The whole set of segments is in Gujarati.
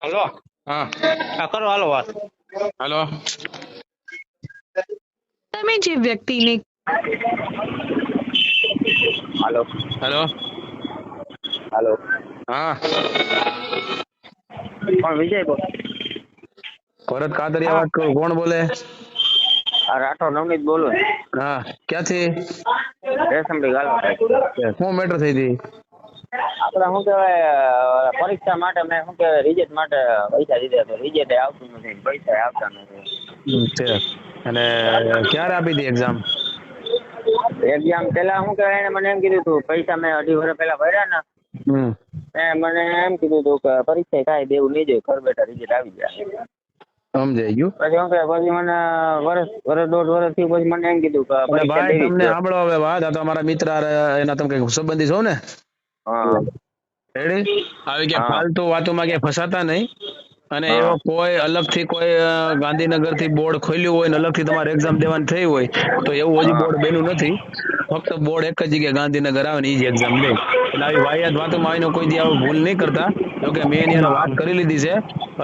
હલો. હા આ કરો હાલો વાત. હેલો. તમે જે વ્યક્તિને હાલો. હેલો. હાલો. હા કોણ વિજય બોલ? ભરત કાતરિયા હા. વાત કરું. કોણ બોલે? આ રાઠોડ નવનીત બોલું. હા ક્યાંથી? રેશમડી ગાલવા. શું મેટર થઈ હતી? આપણે શું કહેવાય પરીક્ષા માટે મેં શું કહેવાય રિઝલ્ટ માટે પૈસા દીધા તો રિઝલ્ટ આવતું નથી, પૈસા આવતા નથી. છે અને ક્યારે આપી હતી એક્ઝામ? એક્ઝામ પેલા શું કહેવાય એને મને એમ કીધું હતું પૈસા મેં 2.5 વર્ષ પહેલા ભર્યા ને. હમ મને એમ કીધું હતું કે પરીક્ષા કાંઈ દેવું નહીં જોઈએ, ઘર બેઠા રિઝલ્ટ આવી જાય. સમજાઈ ગયું. પછી શું કહેવાય પછી મને વર્ષ 1.5 વર્ષ થયું પછી મને એમ કીધું કે એટલે પરીક્ષા ભાઈ દેવી જ તમને જોઈએ. સાંભળો હવે વાત. આ તો અમારા મિત્ર એના તમે કઈ સંબંધી છો ને? હા રેડી? આવી ક્યાં હા ફાલતુ વાતોમાં ક્યાંય ફસાતા નહીં. અને હા એવો કોઈ અલગથી કોઈ ગાંધીનગર થી બોર્ડ ખોલ્યું હોય ને અલગથી તમારે એક્ઝામ દેવાની થઈ હોય તો એવું હજી હા બોર્ડ બન્યું નથી. ફક્ત બોર્ડ એક જ જગ્યાએ ગાંધીનગર આવે ને એ જ એક્ઝામ દે. એટલે આવી વાહિયાત વાતોમાં આવીને કોઈ દી આવું ભૂલ નહીં કરતા. જોકે મેં એની હારે વાત કરી લીધી છે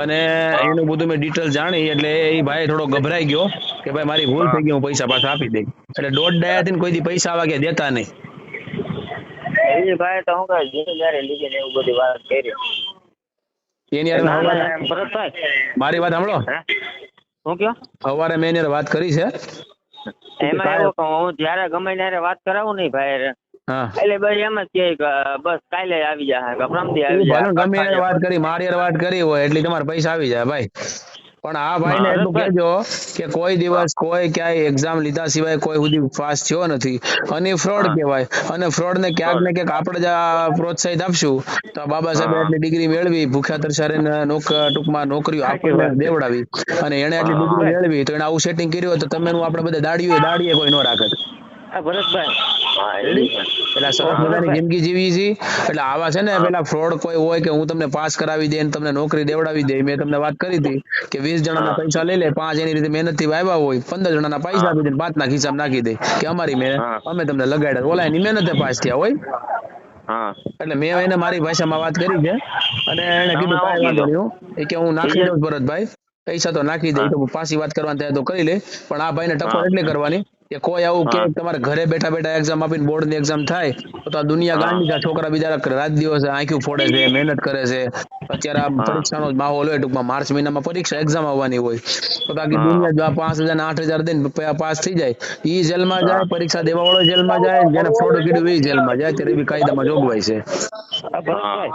અને હા એનું બધું મેં ડિટેલ જાણી એટલે એ ભાઈ થોડો ગભરાઈ ગયો કે ભાઈ મારી ભૂલ હા થઈ ગઈ, હું પૈસા પાછા આપી દઈ. એટલે દોઢ ડાયાથી કોઈ દી પૈસા આવા ગયા દેતા નહીં. એ ભાઈ તો હું કહે જિમ્મેદારી લીધી ને એવું બધી વાત કરી. એની હારે ના સવારે ના એમ ભરતભાઈ. મારી વાત સાંભળો. હે શું કયો? સવારે મેં એની હારે વાત કરી છે. એમાં એવું કે હું જ્યારે ગમે ત્યારે વાત કરાવું નહીં ભાઈ હારે. હા એટલે બસ એમ જ કહે કે બસ કાલે આવી જાય કે પરમદી તું આવી ભલે જાય ને ગમે એને અઠવાડિયે વાત કરી, પછી. મારી હારે વાત કરી હોય એટલે તમારે પૈસા આવી જાય ભાઈ. પણ આ ભાઈને હા એટલું ભરતભાઈ. કહેજો કે કોઈ દિવસ કોઈ ક્યાંય એક્ઝામ લીધા સિવાય કોઈ સુધી પાસ થયો નથી અને ફ્રોડ હા કહેવાય. અને ફ્રોડ ને ક્યાંક ને ક્યાંક આપણે જ આ પ્રોત્સાહિત આપશું તો આ બાબા સાહેબે હા આટલી ડિગ્રી મેળવી, ભૂખ્યા તરસારીને ટૂંકમાં નોકરીઓ સાચી આપણને વાત છે. દેવડાવી અને એને આટલી હા ડિગ્રી ભાઈ. મેળવી તો એને આવું સેટિંગ કર્યું હોય તો તમે આપણે બધા દાડીએ કોઈ ન રાખત. હા ભરતભાઈ. હા એ રેડી? છે. એટલે આ સરસ હા મજાની ભરતભાઈ. જિંદગી જીવી છે. એટલે આવા છે ને હા પેલા ફ્રોડ કોઈ હોય કે હું તમને પાસ કરાવી દે ને તમને નોકરી દેવડાવી દે. મેં તમને વાત કરી હતી કે 20 જણાના હા પૈસા લઈ લે, 5 એની રીતે મહેનત થી આવ્યા હોય, 15 જણાના પૈસા હા આપી દે, 5 ના ખિસ્સામાં નાખી દે કે અમારી હા અમે તમને લગાડ્યા. ઓલા એની મહેનતે પાસ થયા હોય. હા એટલે મેં એને મારી ભાષામાં વાત કરી છે અને એને તમે કીધું આવો કાંઈ વાંધો કીધો નહીં. એ કે હું નાખી રિઝલ્ટ. દઉં ભરતભાઈ, પૈસા તો નાખી દે. હા એ તો પાછી વાત કરવાની થાય તો કરી લે. પણ આ ભાઈને ટકોર હા એટલે કરવાની કે કોઈ આવું કે હા તમારે ઘરે બેઠા બેઠા એક્ઝામ આપીને બોર્ડની એક્ઝામ થાય તો આ દુનિયા હા ગાંડી. છોકરા બિચારા રાત દિવસ આંખ્યું ફોડે છે, મહેનત કરે છે. અત્યારે આ હા પરીક્ષાનો જ માહોલ હોય, ટૂંકમાં માર્ચ મહિનામાં પરીક્ષા એક્ઝામ આવવાની હોય તો આખી હા દુનિયા 5,000 ને 8,000 દઈને પાસ થઈ જાય. ઈ જેલમાં હા જાય, પરીક્ષા દેવા વાળો જેલમાં જાય, જેને ફ્રોડ કર્યું એ જેલમાં જાય. અત્યારે એવી કાયદામાં જોગવાઈ છે. ભરતભાઈ.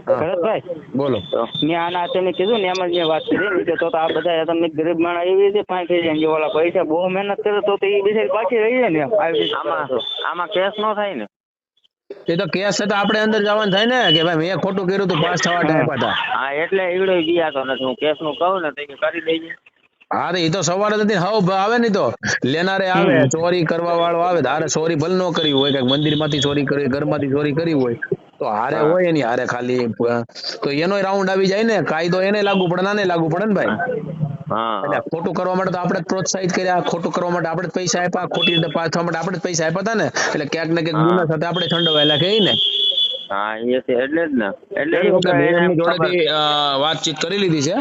હા ભરતભાઈ. બોલો. તો મેં આના તમે કીધું ને એમ જ મેં વાત કરી કે તો આ બધા તમને ગરીબ માણસ એવી રીતે પાંચ થઈ જાય ઓલા પૈસા બહુ મહેનત કરે તો એ બિચારી પાછી રહી જાય ને એમ આવી રીતે આમાં કેસ નો થાય ને. એ તો કેસ છે તો આપણે અંદર જવાનું થાય ને કે ભાઈ મેં ખોટું કર્યું તું, પાસ થવા હા આપ્યા હતા. હા એટલે ઈવડો ગયા તો નથી હું કેસ નું કહું ને તો એ કરી દેજે. હા તો એ તો સવારે નથી હવ આવે ને. તો લેનારે આવે, ચોરી કરવા વાળો આવે. હારે ચોરી ભલે ન કરી હોય, કઈક મંદિર માંથી ચોરી કરી, ઘરમાંથી ચોરી કરી હોય તો હારે હા હોય એની હારે ખાલી તો એનો રાઉન્ડ આવી જાય ને. કાયદો એને લાગુ પડે, નાને લાગુ પડે ને ભાઈ. હા એટલે હા ખોટું કરવા માટે તો આપણે જ પ્રોત્સાહિત કર્યા, ખોટું કરવા માટે આપણે જ પૈસા આપ્યા, ખોટી રીતે પાસ થવા માટે આપણે જ પૈસા આપ્યા હતા ને. એટલે ક્યાંક ને ક્યાંક હા ગુના સાથે આપણે સંડોવાયેલા કે ને. હા એ છે એટલે જ ને એટલે રેડી? શું એટલે મેં કહેવાય એને એમ એમની ખબર. જોડેથી વાતચીત કરી લીધી છે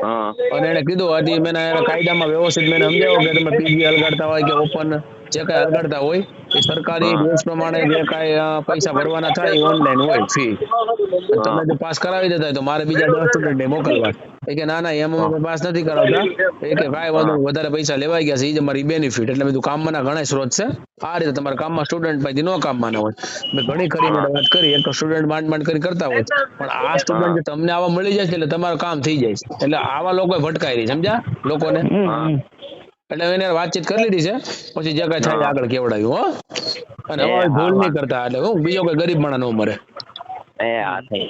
હા અને એને કીધું હજી મેં કાયદામાં વ્યવસ્થિત મેં સમજાવ્યો કે તમે પીજી હલગાડતા હોય કે ઓપન જે કઈ હલગાડતા હોય એ સરકારી હા રૂલ્સ પ્રમાણે જે કઈ પૈસા ભરવાના થાય એ ઓનલાઈન હોય ફી. અને હા તમે જો પાસ કરાવી દેતા હોય તો મારે બીજા 10 સ્ટુડન્ટ મોકલવા. એ કે ના ના એમ અમે પાસ નથી કરાવતા. એ કે કાંઈ વાંધો હા નહીં, વધારે પૈસા લેવાઈ ગયા છે એ જ અમારી બેનિફિટ. એટલે બધું કામમાં ઘણા સ્ત્રોત છે. આ રીતે તમારા કામમાં સ્ટુડન્ટ પાસેથી નો કામમાં ના હોય. મેં ઘણી ખરી હા એને વાત કરી. એક તો સ્ટુડન્ટ માંડ માંડ કરી કરતા હોય પણ આ સ્ટુડન્ટ જે તમને આવા મળી જાય છે એટલે તમારું કામ થઈ જાય છે. એટલે આવા લોકો ભટકાય રહી સમજ્યા લોકોને. હા એટલે એને વાતચીત કરી લીધી છે. પછી જે કઈ થાય હા આગળ કેવડાવ્યું હો. અને એ હવે હા ભૂલ નહીં વાંધો કરતા એટલે હું બીજો કોઈ ગરીબ માણસ ન મરે. એ હા થઈ